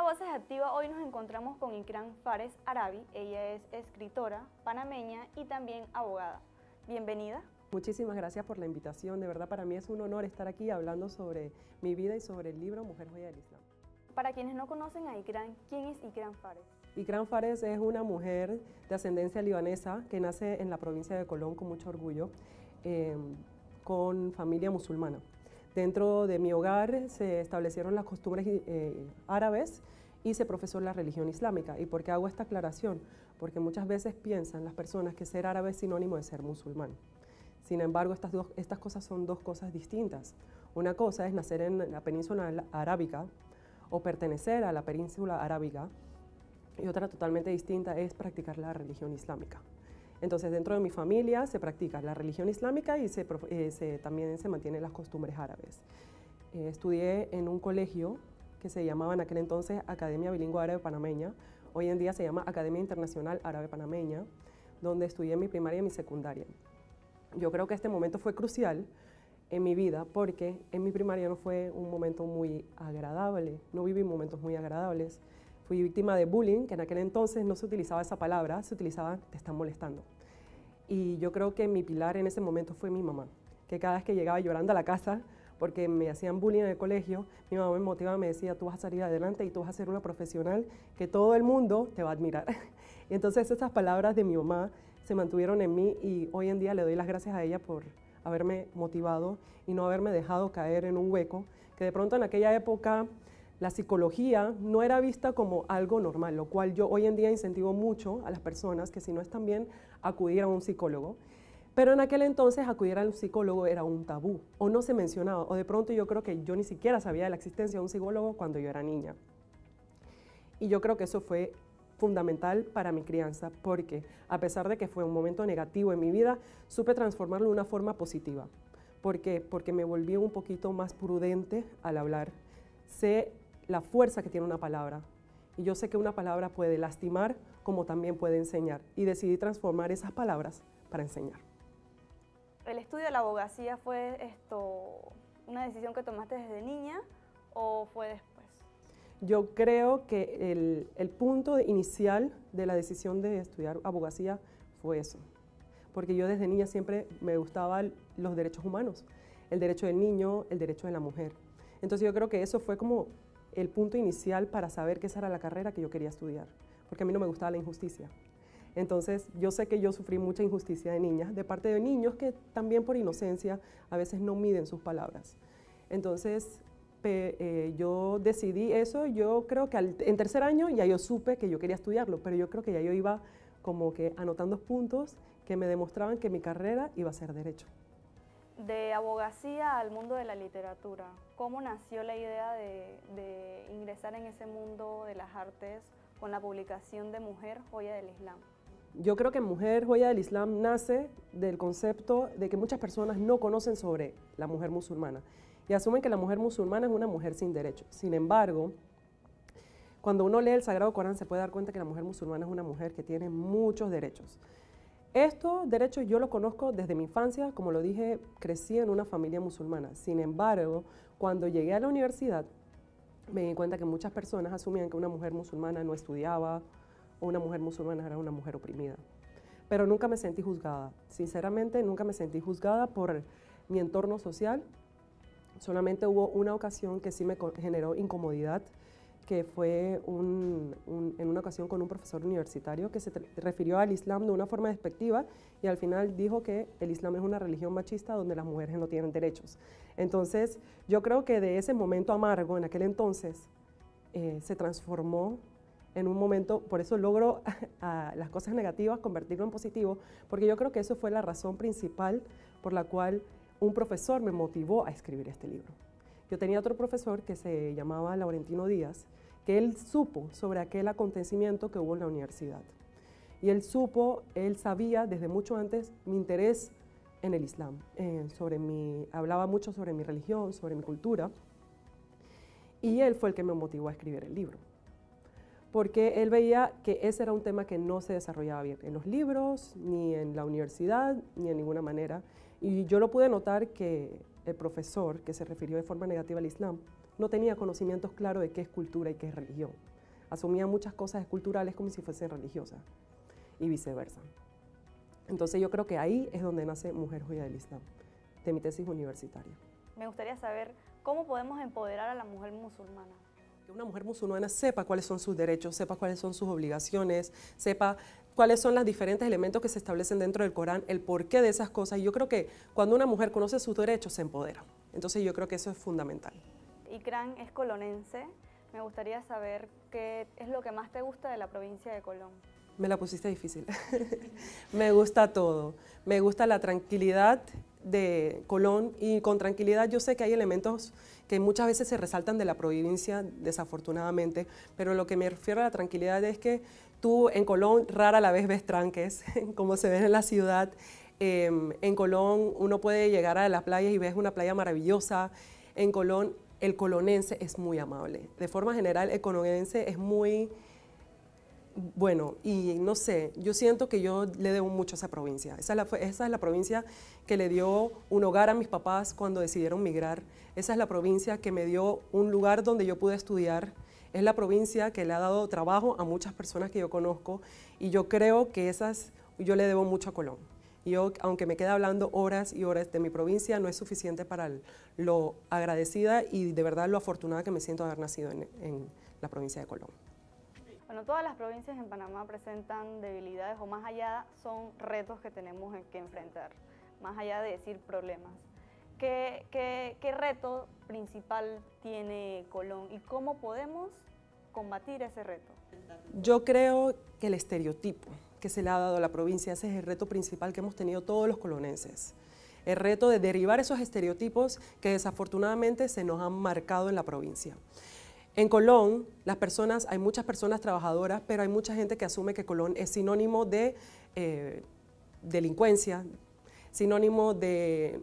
Voces Activa hoy nos encontramos con Ikram Fares Arabi. Ella es escritora panameña y también abogada. Bienvenida. Muchísimas gracias por la invitación. De verdad, para mí es un honor estar aquí hablando sobre mi vida y sobre el libro Mujer Joya del Islam. Para quienes no conocen a Ikram, ¿quién es Ikram Fares? Ikram Fares es una mujer de ascendencia libanesa que nace en la provincia de Colón con mucho orgullo, con familia musulmana. Dentro de mi hogar se establecieron las costumbres árabes y se profesó la religión islámica. ¿Y por qué hago esta aclaración? Porque muchas veces piensan las personas que ser árabe es sinónimo de ser musulmán. Sin embargo, estas cosas son dos cosas distintas. Una cosa es nacer en la península arábica o pertenecer a la península arábica, y otra totalmente distinta es practicar la religión islámica. Entonces, dentro de mi familia se practica la religión islámica y también se mantienen las costumbres árabes. Estudié en un colegio que se llamaba en aquel entonces Academia Bilingüe Árabe Panameña, hoy en día se llama Academia Internacional Árabe Panameña, donde estudié mi primaria y mi secundaria. Yo creo que este momento fue crucial en mi vida porque en mi primaria no fue un momento muy agradable, no viví momentos muy agradables. Fui víctima de bullying, que en aquel entonces no se utilizaba esa palabra, se utilizaba te están molestando. Y yo creo que mi pilar en ese momento fue mi mamá, que cada vez que llegaba llorando a la casa porque me hacían bullying en el colegio, mi mamá me motivaba, me decía, tú vas a salir adelante y tú vas a ser una profesional que todo el mundo te va a admirar. Y entonces esas palabras de mi mamá se mantuvieron en mí y hoy en día le doy las gracias a ella por haberme motivado y no haberme dejado caer en un hueco, que de pronto en aquella época la psicología no era vista como algo normal, lo cual yo hoy en día incentivo mucho a las personas que si no están bien, acudir a un psicólogo. Pero en aquel entonces acudir a un psicólogo era un tabú, o no se mencionaba, o de pronto yo creo que yo ni siquiera sabía de la existencia de un psicólogo cuando yo era niña. Y yo creo que eso fue fundamental para mi crianza, porque a pesar de que fue un momento negativo en mi vida, supe transformarlo de una forma positiva. ¿Por qué? Porque me volví un poquito más prudente al hablar. Sé la fuerza que tiene una palabra, y yo sé que una palabra puede lastimar como también puede enseñar, y decidí transformar esas palabras para enseñar. ¿El estudio de la abogacía fue una decisión que tomaste desde niña o fue después? Yo creo que el punto inicial de la decisión de estudiar abogacía fue eso, porque yo desde niña siempre me gustaban los derechos humanos, el derecho del niño, el derecho de la mujer. Entonces yo creo que eso fue como el punto inicial para saber que esa era la carrera que yo quería estudiar, porque a mí no me gustaba la injusticia. Entonces yo sé que yo sufrí mucha injusticia de niña, de parte de niños que también por inocencia a veces no miden sus palabras. Entonces yo decidí eso, yo creo que en tercer año ya yo supe que yo quería estudiarlo, pero yo creo que ya yo iba como que anotando puntos que me demostraban que mi carrera iba a ser derecho. De abogacía al mundo de la literatura, ¿cómo nació la idea de ingresar en ese mundo de las artes con la publicación de Mujer Joya del Islam? Yo creo que Mujer Joya del Islam nace del concepto de que muchas personas no conocen sobre la mujer musulmana y asumen que la mujer musulmana es una mujer sin derechos. Sin embargo, cuando uno lee el Sagrado Corán se puede dar cuenta que la mujer musulmana es una mujer que tiene muchos derechos. Estos derechos yo los conozco desde mi infancia, como lo dije, crecí en una familia musulmana. Sin embargo, cuando llegué a la universidad, me di cuenta que muchas personas asumían que una mujer musulmana no estudiaba o una mujer musulmana era una mujer oprimida. Pero nunca me sentí juzgada. Sinceramente, nunca me sentí juzgada por mi entorno social. Solamente hubo una ocasión que sí me generó incomodidad, que fue en una ocasión con un profesor universitario que se refirió al Islam de una forma despectiva y al final dijo que el Islam es una religión machista donde las mujeres no tienen derechos. Entonces, yo creo que de ese momento amargo, en aquel entonces, se transformó en un momento, por eso logro las cosas negativas convertirlo en positivo, porque yo creo que eso fue la razón principal por la cual un profesor me motivó a escribir este libro. Yo tenía otro profesor que se llamaba Laurentino Díaz, que él supo sobre aquel acontecimiento que hubo en la universidad. Y él sabía desde mucho antes mi interés en el Islam, hablaba mucho sobre mi religión, sobre mi cultura, y él fue el que me motivó a escribir el libro. Porque él veía que ese era un tema que no se desarrollaba bien en los libros, ni en la universidad, ni en ninguna manera. Y yo lo pude notar que el profesor, que se refirió de forma negativa al Islam, no tenía conocimientos claros de qué es cultura y qué es religión. asumía muchas cosas culturales como si fuesen religiosas y viceversa. Entonces yo creo que ahí es donde nace Mujer Joya del Islam, de mi tesis universitaria. Me gustaría saber cómo podemos empoderar a la mujer musulmana. Que una mujer musulmana sepa cuáles son sus derechos, sepa cuáles son sus obligaciones, sepa cuáles son los diferentes elementos que se establecen dentro del Corán, el porqué de esas cosas. Y yo creo que cuando una mujer conoce sus derechos, se empodera. Entonces yo creo que eso es fundamental. Ikram es colonense. Me gustaría saber qué es lo que más te gusta de la provincia de Colón. Me la pusiste difícil. Me gusta todo. Me gusta la tranquilidad de Colón, y con tranquilidad yo sé que hay elementos que muchas veces se resaltan de la provincia, desafortunadamente, pero lo que me refiero a la tranquilidad es que tú en Colón rara la vez ves tranques, como se ven en la ciudad. En Colón uno puede llegar a las playas y ves una playa maravillosa. En Colón el colonense es muy amable. De forma general el colonense es muy bueno, y no sé, yo siento que yo le debo mucho a esa provincia. Esa es la provincia que le dio un hogar a mis papás cuando decidieron migrar. Esa es la provincia que me dio un lugar donde yo pude estudiar. Es la provincia que le ha dado trabajo a muchas personas que yo conozco, y yo creo que yo le debo mucho a Colón. Yo, aunque me quede hablando horas y horas de mi provincia, no es suficiente para lo agradecida y de verdad lo afortunada que me siento de haber nacido en la provincia de Colón. Bueno, todas las provincias en Panamá presentan debilidades, o más allá son retos que tenemos que enfrentar, más allá de decir problemas. ¿Qué reto principal tiene Colón y cómo podemos combatir ese reto? Yo creo que el estereotipo que se le ha dado a la provincia, ese es el reto principal que hemos tenido todos los colonenses. El reto de derribar esos estereotipos que desafortunadamente se nos han marcado en la provincia. En Colón, hay muchas personas trabajadoras, pero hay mucha gente que asume que Colón es sinónimo de delincuencia, sinónimo de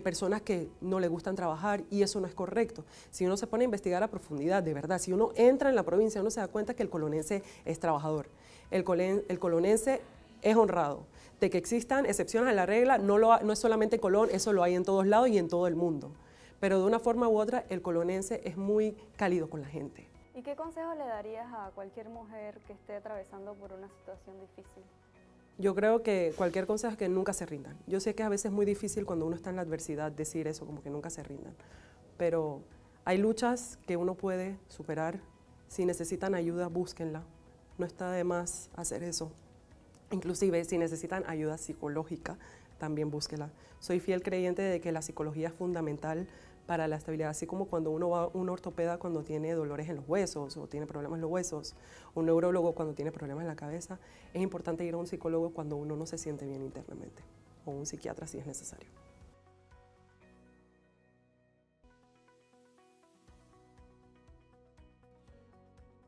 personas que no les gustan trabajar, y eso no es correcto. Si uno se pone a investigar a profundidad, de verdad, si uno entra en la provincia, uno se da cuenta que el colonense es trabajador, el colonense es honrado. De que existan excepciones a la regla, no es solamente en Colón, eso lo hay en todos lados y en todo el mundo. Pero de una forma u otra, el colonense es muy cálido con la gente. ¿Y qué consejo le darías a cualquier mujer que esté atravesando por una situación difícil? Yo creo que cualquier consejo es que nunca se rindan. Yo sé que a veces es muy difícil cuando uno está en la adversidad decir eso, como que nunca se rindan. Pero hay luchas que uno puede superar. Si necesitan ayuda, búsquenla. No está de más hacer eso. Inclusive, si necesitan ayuda psicológica, también búsquela. Soy fiel creyente de que la psicología es fundamental para la estabilidad, así como cuando uno va a un ortopeda cuando tiene dolores en los huesos o tiene problemas en los huesos, un neurólogo cuando tiene problemas en la cabeza. Es importante ir a un psicólogo cuando uno no se siente bien internamente, o un psiquiatra si es necesario.